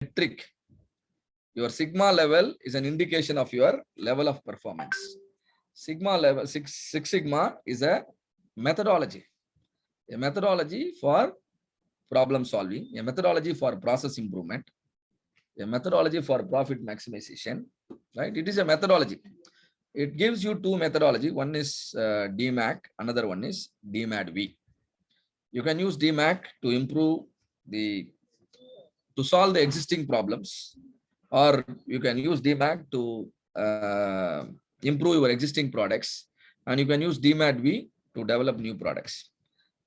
metric. Your sigma level is an indication of your level of performance. Sigma level, Six Sigma is a methodology for problem solving, a methodology for process improvement, a methodology for profit maximization, right? It is a methodology. It gives you two methodology. One is DMAC, another one is DMAD-V. You can use DMAC to improve to solve the existing problems, or you can use DMAC to improve your existing products, and you can use DMAD-V to develop new products.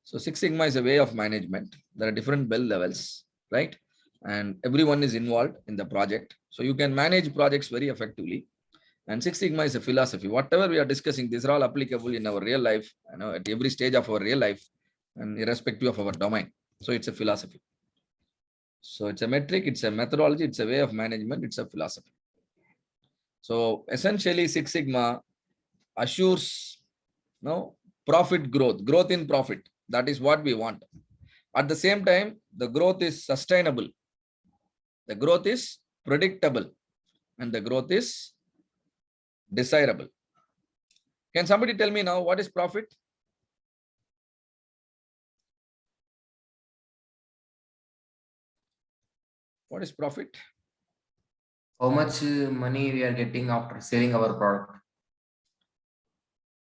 So Six Sigma is a way of management. There are different bell levels, right? And everyone is involved in the project. So you can manage projects very effectively. And Six Sigma is a philosophy. Whatever we are discussing, these are all applicable in our real life, at every stage of our real life and irrespective of our domain. So it's a philosophy. So it's a metric, it's a methodology, it's a way of management, it's a philosophy. So essentially Six Sigma assures profit growth in profit. That is what we want. At the same time, the growth is sustainable. The growth is predictable. And the growth is desirable. Can somebody tell me now what is profit? What is profit? How much money we are getting after selling our product?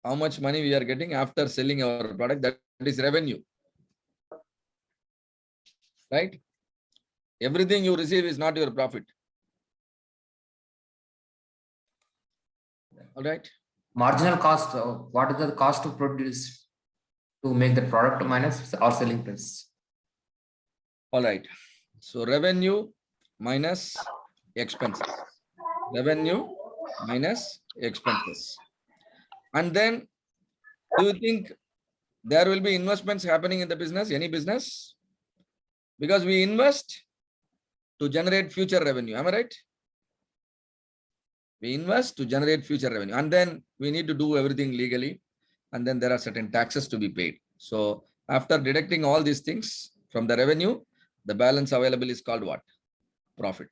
How much money we are getting after selling our product? That is revenue. Right? Everything you receive is not your profit. All right. Marginal cost. What is the cost to produce to make the product minus our selling price? All right. So revenue minus expenses. Revenue minus expenses. And then, do you think there will be investments happening in the business, any business? Because we invest to generate future revenue. Am I right? We invest to generate future revenue. And then we need to do everything legally. And then there are certain taxes to be paid. So after deducting all these things from the revenue, the balance available is called what? Profit.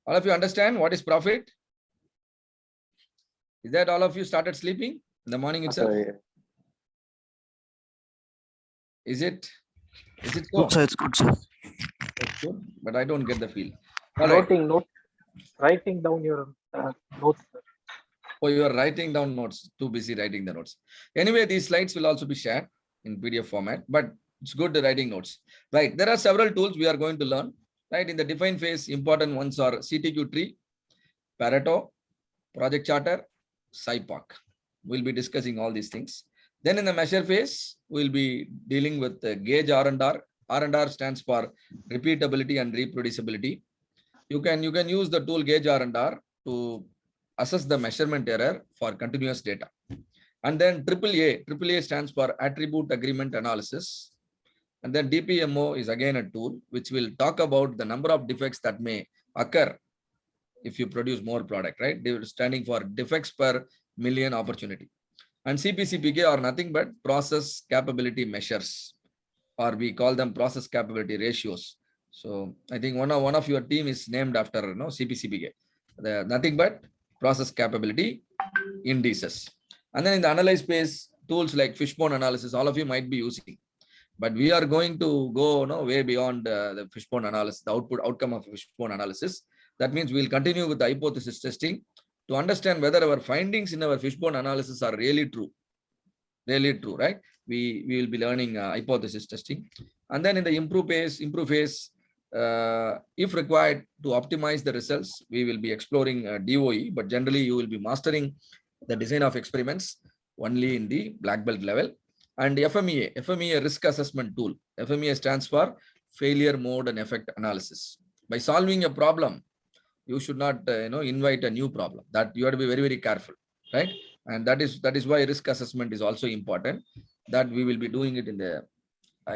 All of you understand what is profit? Is that all of you started sleeping in the morning itself? Is it so? Good, sir. It's good, sir. That's good, but I don't get the feel. Writing down your notes. Oh, you are writing down notes. Too busy writing the notes. Anyway, these slides will also be shared in PDF format, but it's good writing notes. Right. There are several tools we are going to learn. Right. In the define phase, important ones are CTQ tree, Pareto, Project Charter, SIPOC. We'll be discussing all these things. Then in the measure phase, we'll be dealing with the gauge R&R. R&R stands for repeatability and reproducibility. You can use the tool gauge R&R to assess the measurement error for continuous data. And then AAA stands for attribute agreement analysis. And then DPMO is again a tool which will talk about the number of defects that may occur if you produce more product, right? They are standing for defects per million opportunity. And CPCPK are nothing but process capability measures, or we call them process capability ratios. So I think one of your team is named after CPCPK. They're nothing but process capability indices. And then in the analyze phase, tools like fishbone analysis, all of you might be using. But we are going to go way beyond the fishbone analysis, the outcome of fishbone analysis. That means we'll continue with the hypothesis testing to understand whether our findings in our fishbone analysis are really true. Really true, right? We will be learning hypothesis testing. And then in the improve phase, if required to optimize the results, we will be exploring DOE, but generally you will be mastering the design of experiments only in the black belt level. And FMEA risk assessment tool. FMEA stands for failure mode and effect analysis. By solving a problem, you should not invite a new problem. That you have to be very, very careful, right? And that is why risk assessment is also important, that we will be doing it in the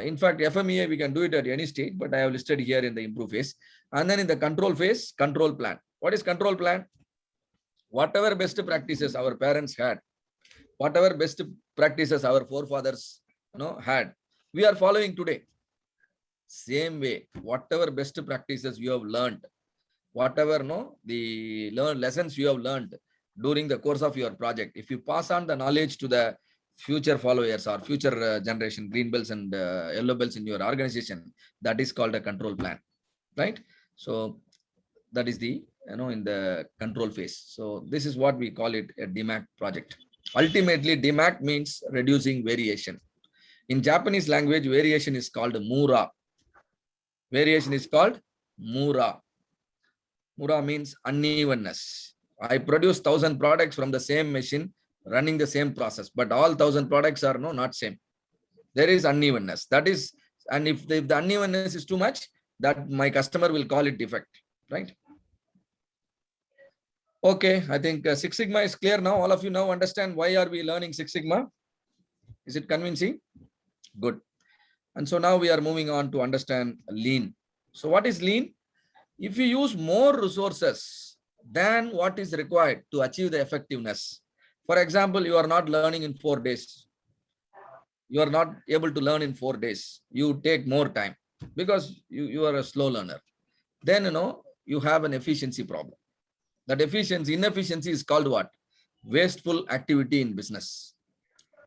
in fact, FMEA, we can do it at any stage, but I have listed here in the improve phase. And then in the control phase, control plan. What is control plan? Whatever best practices our parents had, whatever best practices our forefathers had, we are following today. Same way, whatever best practices you have learned, whatever the lessons you have learned during the course of your project, if you pass on the knowledge to the future followers or future generation, green belts and yellow belts in your organization, that is called a control plan, right? So that is the in the control phase. So this is what we call it, a DMAC project. Ultimately, DMAC means reducing variation. In Japanese language, variation is called mura. Variation is called mura. Mura means unevenness. I produce 1,000 products from the same machine running the same process, but all 1,000 products are not same. There is unevenness. That is, and if the unevenness is too much, that my customer will call it defect, right? Okay, I think Six Sigma is clear now. All of you now understand why are we learning Six Sigma? Is it convincing? Good. And so now we are moving on to understand lean. So what is lean? If you use more resources than what is required to achieve the effectiveness. For example, you are not learning in 4 days. You are not able to learn in 4 days. You take more time because you are a slow learner. Then, you have an efficiency problem. That inefficiency is called what? Wasteful activity in business.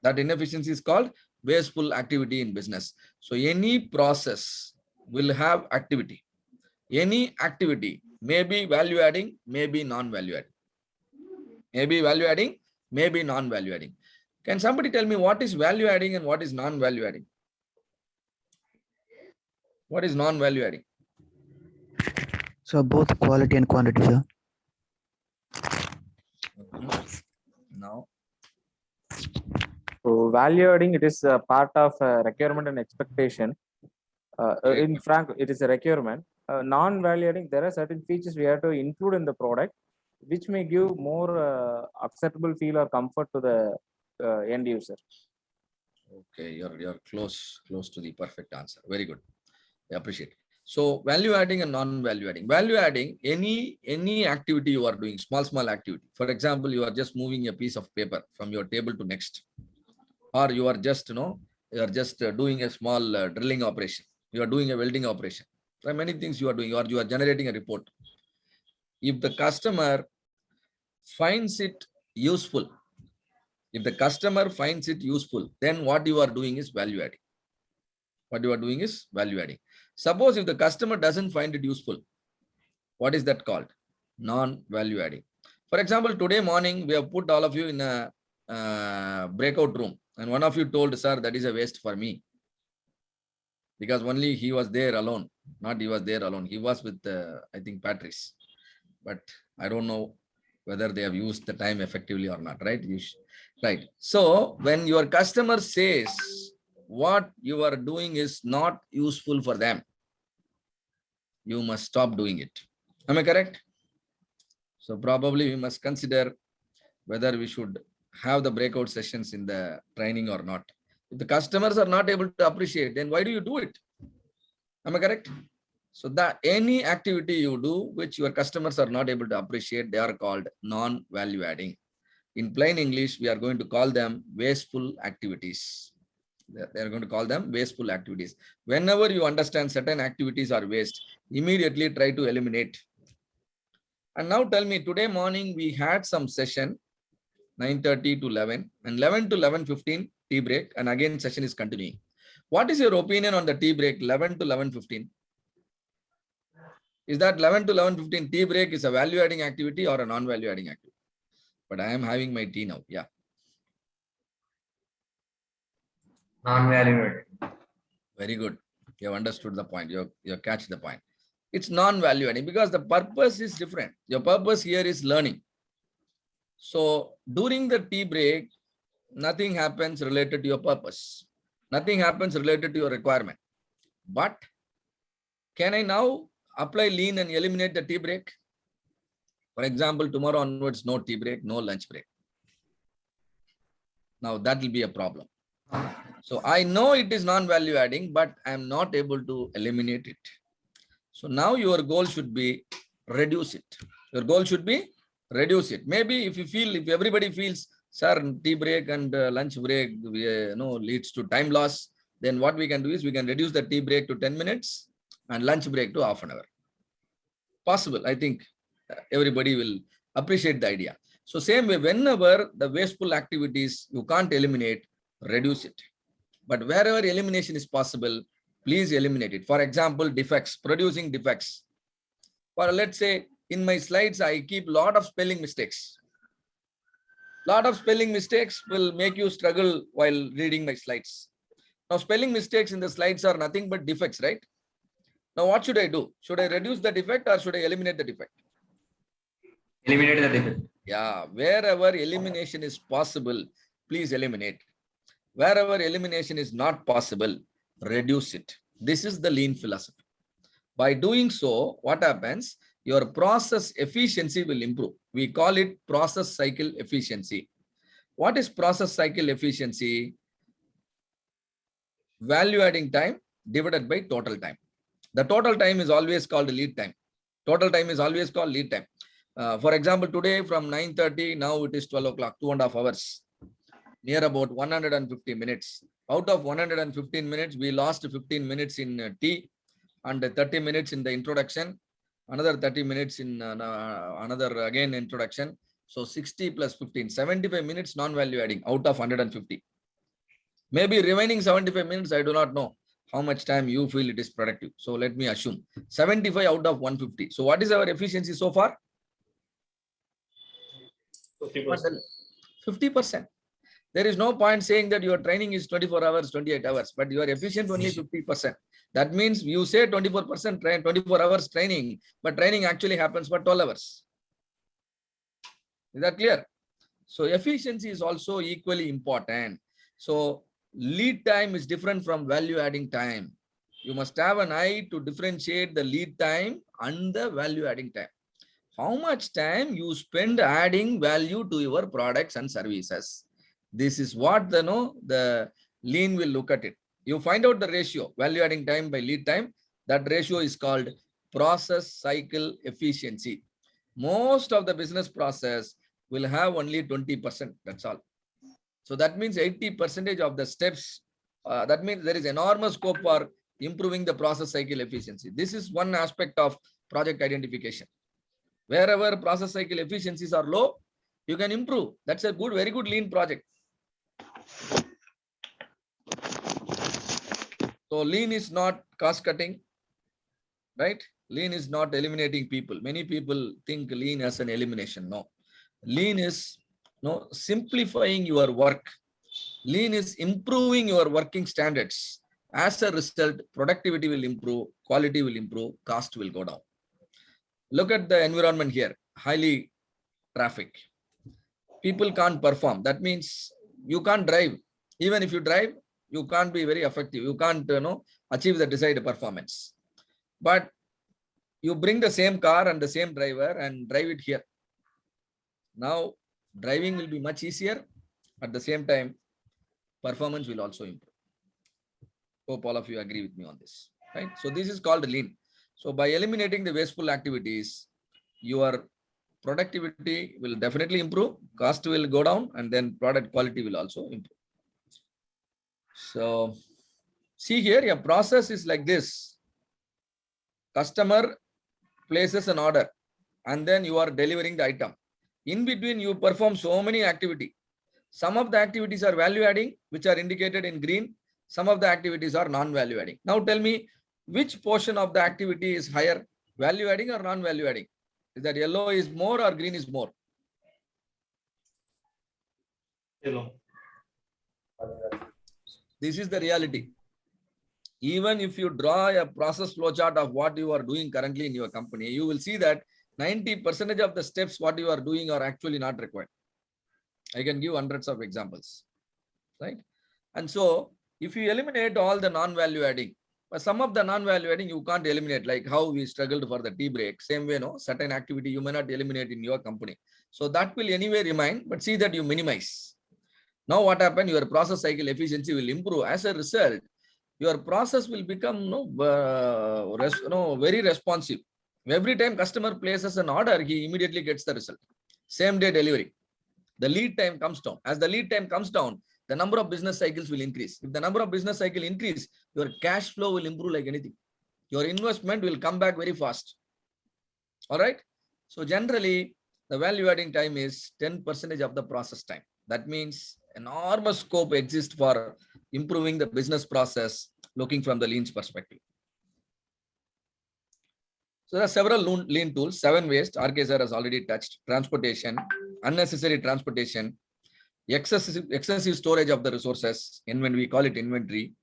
That inefficiency is called wasteful activity in business. So any process will have activity. Any activity may be value adding, may be non-value adding. Maybe value adding, maybe non-value adding. Can somebody tell me what is value adding and what is non-value adding? What is non-value adding? So both quality and quantity, sir. Now, So value adding, it is a part of requirement and expectation. Okay. In Frank, it is a requirement. Non-value adding, there are certain features we have to include in the product, which may give more acceptable feel or comfort to the end user. okay, you're close to the perfect answer. Very good. I appreciate. So value adding and non-value adding. Value adding, any activity you are doing, small activity. For example, you are just moving a piece of paper from your table to next, or you are just doing a small drilling operation. You are doing a welding operation. There are many things you are doing, or you are generating a report. If the customer finds it useful, then what you are doing is value adding. What you are doing is value adding. Suppose if the customer doesn't find it useful, what is that called? Non-value adding. For example, today morning, we have put all of you in a breakout room, and one of you told, sir, that is a waste for me. Because only he was there alone, not he was there alone. He was with, I think, Patrice. But I don't know whether they have used the time effectively or not, right? Right. So when your customer says what you are doing is not useful for them, you must stop doing it. Am I correct? So probably we must consider whether we should have the breakout sessions in the training or not. If the customers are not able to appreciate, then why do you do it? Am I correct? So that any activity you do which your customers are not able to appreciate, they are called non-value adding. In plain English, we are going to call them wasteful activities. They are going to call them wasteful activities. Whenever you understand certain activities are waste, immediately try to eliminate. And now tell me, today morning we had some session, 9:30 to 11, and 11 to 11:15 tea break, and again session is continuing. What is your opinion on the tea break 11 to 11:15? Is that 11 to 11:15 tea break is a value adding activity or a non-value adding activity? But I am having my tea now. Yeah. Non-value added. Very good. You have understood the point. You catch the point. It's non-value adding because the purpose is different. Your purpose here is learning. So during the tea break, nothing happens related to your purpose. Nothing happens related to your requirement. But can I now apply lean and eliminate the tea break? For example, tomorrow onwards, no tea break, no lunch break. Now that will be a problem. So I know it is non-value adding, but I am not able to eliminate it. So now your goal should be reduce it. Your goal should be reduce it. Maybe if everybody feels, sir, tea break and lunch break leads to time loss, then what we can do is we can reduce the tea break to 10 minutes and lunch break to half an hour. possible. I think everybody will appreciate the idea. So same way, whenever the wasteful activities you can't eliminate, reduce it. But wherever elimination is possible, please eliminate it. For example, defects, producing defects. For let's say in my slides, I keep a lot of spelling mistakes. Lot of spelling mistakes will make you struggle while reading my slides. Now, spelling mistakes in the slides are nothing but defects, right? Now, what should I do? Should I reduce the defect or should I eliminate the defect? Eliminate the defect. Yeah, wherever elimination is possible, please eliminate. Wherever elimination is not possible, reduce it. This is the lean philosophy. By doing so, what happens? Your process efficiency will improve. We call it process cycle efficiency. What is process cycle efficiency? Value adding time divided by total time. The total time is always called lead time. Total time is always called lead time. For example, today from 9:30, now it is 12 o'clock, 2.5 hours, near about 150 minutes. Out of 115 minutes, we lost 15 minutes in tea and 30 minutes in the introduction, another 30 minutes in another again introduction. So 60 plus 15, 75 minutes non-value adding out of 150. Maybe remaining 75 minutes, I do not know how much time you feel it is productive. So let me assume 75 out of 150. So what is our efficiency so far? 50%. 50%. There is no point saying that your training is 24 hours, 28 hours, but you are efficient only 50%. That means you say 24% 24 hours training, but training actually happens for 12 hours. Is that clear? So efficiency is also equally important. So lead time is different from value adding time. You must have an eye to differentiate the lead time and the value adding time. How much time you spend adding value to your products and services. This is what the lean will look at it. You find out the ratio, value adding time by lead time. That ratio is called process cycle efficiency. Most of the business process will have only 20%. That's all. So that means 80% of the steps. That means there is enormous scope for improving the process cycle efficiency. This is one aspect of project identification. Wherever process cycle efficiencies are low, you can improve. That's a good, very good lean project. So lean is not cost cutting, right? Lean is not eliminating people. Many people think lean as an elimination. No, lean is simplifying your work. Lean is improving your working standards. As a result, productivity will improve, quality will improve, cost will go down. Look at the environment here, highly traffic. People can't perform. That means you can't drive. Even if you drive, you can't be very effective. You can't achieve the desired performance. But you bring the same car and the same driver and drive it here. Now, driving will be much easier. At the same time, performance will also improve. Hope all of you agree with me on this, right? So this is called lean. So by eliminating the wasteful activities, your productivity will definitely improve, cost will go down, and then product quality will also improve. So see here, a process is like this. Customer places an order and then you are delivering the item. In between, you perform so many activities. Some of the activities are value adding, which are indicated in green. Some of the activities are non-value adding. Now tell me, which portion of the activity is higher, value adding or non-value adding? Is that yellow is more or green is more? Yellow. This is the reality. Even if you draw a process flowchart of what you are doing currently in your company, you will see that 90% of the steps what you are doing are actually not required. I can give hundreds of examples, right? And so if you eliminate all the non-value adding, but some of the non-value adding you can't eliminate, like how we struggled for the tea break. Same way, certain activity you may not eliminate in your company. So that will anyway remain, but see that you minimize. Now what happened? Your process cycle efficiency will improve. As a result, your process will become very responsive. Every time customer places an order, he immediately gets the result. Same day delivery. The lead time comes down. As the lead time comes down, the number of business cycles will increase. If the number of business cycle increase, your cash flow will improve like anything. Your investment will come back very fast. All right. So generally, the value adding time is 10% of the process time. That means enormous scope exists for improving the business process, looking from the lean's perspective. So there are several lean tools, 7 waste. RK sir has already touched. Transportation, unnecessary transportation, excessive storage of the resources, and when we call it inventory,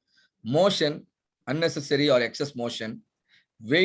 motion, unnecessary or excess motion, weight